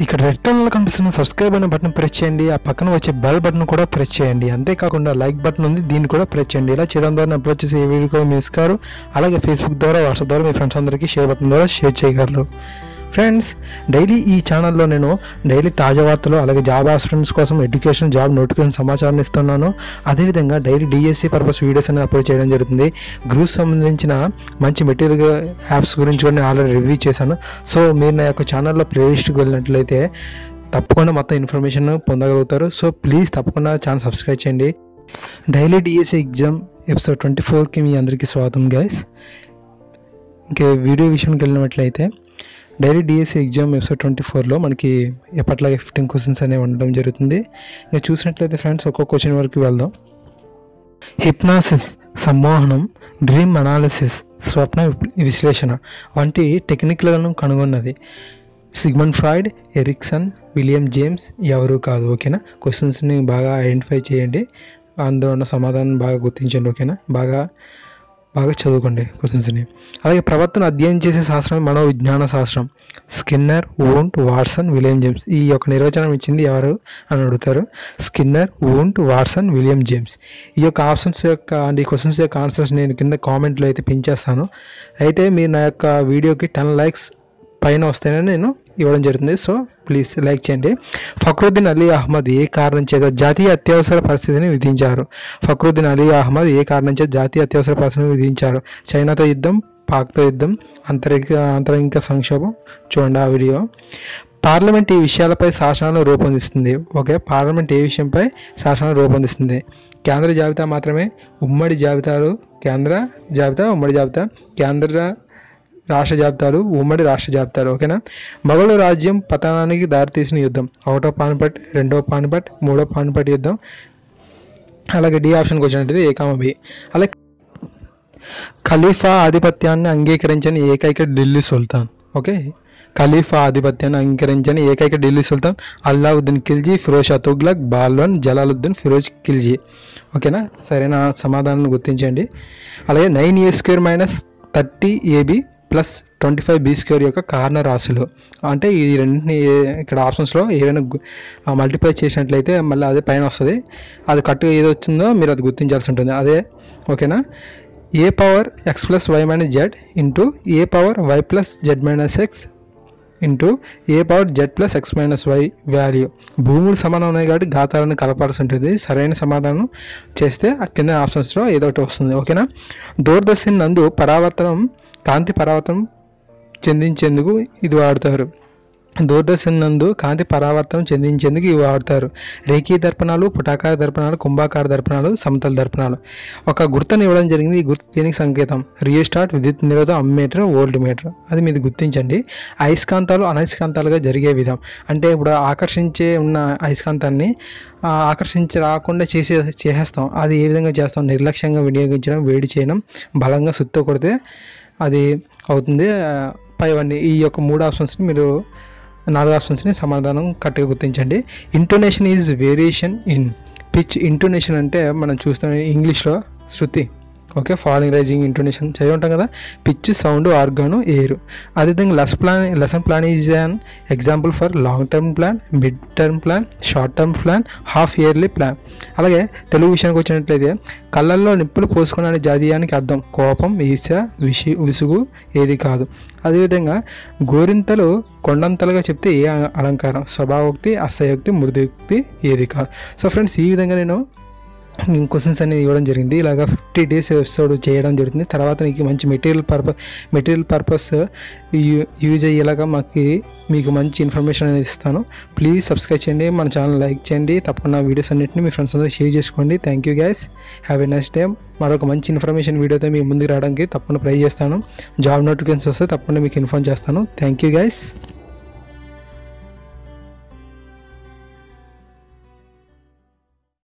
ఇక్కడ రెడ్ కలర్లో కనిపిస్తున్న సబ్స్క్రైబ్ అనే బటన్ ప్రెస్ చేయండి. ఆ పక్కన వచ్చే బెల్ బటన్ కూడా ప్రెస్ చేయండి. అంతేకాకుండా లైక్ బటన్ ఉంది, దీన్ని కూడా ప్రెస్ చేయండి. ఇలా చేయడం ద్వారా అప్లోడ్ చేసే ఏ వీడియో మిస్ కారు. అలాగే ఫేస్బుక్ ద్వారా, వాట్సాప్ ద్వారా మీ ఫ్రెండ్స్ అందరికీ షేర్ బటన్ ద్వారా షేర్ చేయగలరు. ఫ్రెండ్స్, డైలీ ఈ ఛానల్లో నేను డైలీ తాజా వార్తలు, అలాగే జాబ్ ఆస్పిరెంట్స్ కోసం ఎడ్యుకేషన్, జాబ్ నోటిఫికేషన్ సమాచారాన్ని ఇస్తున్నాను. అదేవిధంగా డైలీ డిఎస్సి పర్పస్ వీడియోస్ అనేది అప్లోడ్ చేయడం జరుగుతుంది. గ్రూప్స్ సంబంధించిన మంచి మెటీరియల్ యాప్స్ గురించి కూడా నేను ఆల్రెడీ రివ్యూ చేశాను. సో మీరు నా యొక్క ఛానల్లో ప్లేలిస్ట్కి వెళ్ళినట్లయితే తప్పకుండా మొత్తం ఇన్ఫర్మేషన్ పొందగలుగుతారు. సో ప్లీజ్ తప్పకుండా ఛానల్ సబ్స్క్రైబ్ చేయండి. డైలీ డిఎస్సి ఎగ్జామ్ ఎపిసోడ్ 24కి మీ అందరికీ స్వాగతం గైస్. ఇంకా వీడియో విషయానికి వెళ్ళినట్లయితే డైలీ డిఎస్సి ఎగ్జామ్ ఎపిసోడ్ 24లో మనకి ఎప్పట్లాగే 15 క్వశ్చన్స్ అనేవి ఉండడం జరుగుతుంది. ఇంకా చూసినట్లయితే ఫ్రెండ్స్, ఒక్కొక్క క్వశ్చన్ వరకు వెళ్దాం. హిప్నాసిస్, సమ్మోహనం, డ్రీమ్ అనాలిసిస్, స్వప్న విశ్లేషణ వంటి టెక్నిక్లను కనుగొన్నది Sigmund Freud, Erikson, William James ఎవరు కాదు. ఓకేనా, క్వశ్చన్స్ని బాగా ఐడెంటిఫై చేయండి, అందులో ఉన్న సమాధానం బాగా గుర్తించండి. ఓకేనా, బాగా చదువుకోండి క్వశ్చన్స్ని. అలాగే ప్రవర్తన అధ్యయనం చేసే శాస్త్రం మనోవిజ్ఞాన శాస్త్రం. Skinner, Wundt, Watson, William James. ఈ యొక్క నిర్వచనం ఇచ్చింది ఎవరు అని అడుగుతారు. Skinner, Wundt, Watson, William James. ఈ యొక్క ఆప్షన్స్ యొక్క ఈ క్వశ్చన్స్ యొక్క ఆన్సర్స్ నేను కింద కామెంట్లో అయితే పిన్ చేస్తాను. అయితే మీరు నా యొక్క వీడియోకి 10 likes పైన వస్తేనే నేను ఇవ్వడం జరుగుతుంది. సో ప్లీజ్ లైక్ చేయండి. ఫక్రుద్దీన్ అలీ అహ్మద్ ఏ కారణం చేత జాతీయ అత్యవసర పరిస్థితిని విధించారు? ఫక్రుద్దీన్ అలీ అహ్మద్ ఏ కారణం చేత జాతీయ అత్యవసర పరిస్థితిని విధించారు? చైనాతో యుద్ధం, పాక్తో యుద్ధం, అంతరంగిక సంక్షోభం. చూడండి ఆ వీడియో. పార్లమెంట్ ఈ విషయాలపై శాసనాలను రూపొందిస్తుంది. ఓకే, పార్లమెంట్ ఏ విషయంపై శాసనాలు రూపొందిస్తుంది? కేంద్ర జాబితా మాత్రమే, ఉమ్మడి జాబితాలు, కేంద్ర జాబితా, ఉమ్మడి జాబితా, కేంద్ర రాష్ట్ర జాబితాలు, ఉమ్మడి రాష్ట్ర జాబితాలు. ఓకేనా. మొఘలు రాజ్యం పతనానికి దారితీసిన యుద్ధం. 1వ పానిపట్, 2వ పానిపట్, 3వ పానిపట్ యుద్ధం. అలాగే డి ఆప్షన్కి వచ్చినట్టు A, B. అలాగే ఖలీఫా ఆధిపత్యాన్ని అంగీకరించని ఏకైక ఢిల్లీ సుల్తాన్. ఓకే, ఖలీఫా ఆధిపత్యాన్ని అంగీకరించని ఏకైక ఢిల్లీ సుల్తాన్ అల్లావుద్దీన్ ఖిల్జీ, ఫిరోజ్ షా తుగ్లక్, బాల్వన్ జలాలుద్దీన్ ఫిరోజ్ ఖిల్జీ. ఓకేనా, సరైన సమాధానాన్ని గుర్తించండి. అలాగే 9A² - 30AB + 25B² యొక్క కారణ రాశులు. అంటే ఈ రెండింటిని ఇక్కడ ఆప్షన్స్లో ఏవైనా మల్టిప్లై చేసినట్లయితే మళ్ళీ అదే పైన వస్తుంది. అది కరెక్ట్గా ఏది వచ్చిందో మీరు అది గుర్తించాల్సి ఉంటుంది. అదే ఓకేనా. A⁻X + Y - Z into A⁻Y + Z - X into A⁻Z + X - Y value. భూములు సమానం ఉన్నాయి కాబట్టి ఘాతాలను కలపాల్సి ఉంటుంది. సరైన సమాధానం చేస్తే ఆ కింద ఆప్షన్స్లో ఏదో ఒకటి వస్తుంది. ఓకేనా. దూరదర్శన్ నందు కాంతి పరావర్తనం చెందించేందుకు ఇది వాడతారు. దూరదర్శన్ నందు కాంతి పరావర్తనం చెందించేందుకు ఇవి వాడతారు. రేఖీ దర్పణాలు, పుటాకార దర్పణాలు, కుంభాకార దర్పణాలు, సమతల దర్పణాలు. ఒక గుర్తుని ఇవ్వడం జరిగింది. ఈ గుర్తు దేనికి సంకేతం? రియోస్టాట్, విద్యుత్ నిరోధం, అమ్మీటర్, వోల్ట్ మీటర్. అది మీరు గుర్తించండి. అయస్కాంతాలు అనయస్కాంతాలుగా జరిగే విధం. అంటే ఇప్పుడు ఆకర్షించే ఉన్న అయస్కాంతాన్ని ఆకర్షించి రాకుండా చేసేస్తాం. అది ఏ విధంగా చేస్తాం? నిర్లక్ష్యంగా వినియోగించడం, వేడి చేయడం, బలంగా సుత్తో కొడితే అది అవుతుంది. పైవన్నీ ఈ యొక్క 3 ఆప్షన్స్ని మీరు 4 ఆప్షన్స్ని సమాధానం కరెక్ట్గా గుర్తించండి. Intonation is variation in pitch. Intonation అంటే మనం చూస్తాం ఇంగ్లీష్లో శృతి. ఓకే, ఫాలింగ్, రైజింగ్, ఇంటోనేషన్ చదివి ఉంటాం కదా. Pitch, sound, organ, air. అదేవిధంగా lesson plan is an example for long term plan, mid term plan, short term plan, half yearly plan. అలాగే తెలుగు విషయానికి వచ్చినట్లయితే కళ్ళల్లో నిప్పులు పోసుకునే జాతీయానికి అర్థం కోపం, ఈర్ష, విసుగు ఏది కాదు. అదేవిధంగా గోరింతలు కొండంతలుగా చెప్తే ఏ అలంకారం? స్వభావోక్తి, అసహయోక్తి, మృదుక్తి ఏది కాదు. సో ఫ్రెండ్స్, ఈ విధంగా నేను క్వశ్చన్స్ అనేది ఇవ్వడం జరిగింది. ఇలాగా 50 days ఎపిసోడ్ చేయడం జరుగుతుంది. తర్వాత నీకు మంచి మెటీరియల్ పర్పస్ యూజ్ అయ్యేలాగా మీకు మంచి ఇన్ఫర్మేషన్ అనేది ఇస్తాను. ప్లీజ్ సబ్స్క్రైబ్ చేయండి, మన ఛానల్ లైక్ చేయండి. తప్పకుండా వీడియోస్ అన్నింటినీ మీ ఫ్రెండ్స్ అందరూ షేర్ చేసుకోండి. Thank you guys, have a nice day. మరొక మంచి ఇన్ఫర్మేషన్ వీడియోతో మీ ముందుకు రావడానికి తప్పకుండా ట్రై చేస్తాను. జాబ్ నోటిఫికేషన్స్ వస్తే తప్పకుండా మీకు ఇన్ఫార్మ్ చేస్తాను. Thank you guys.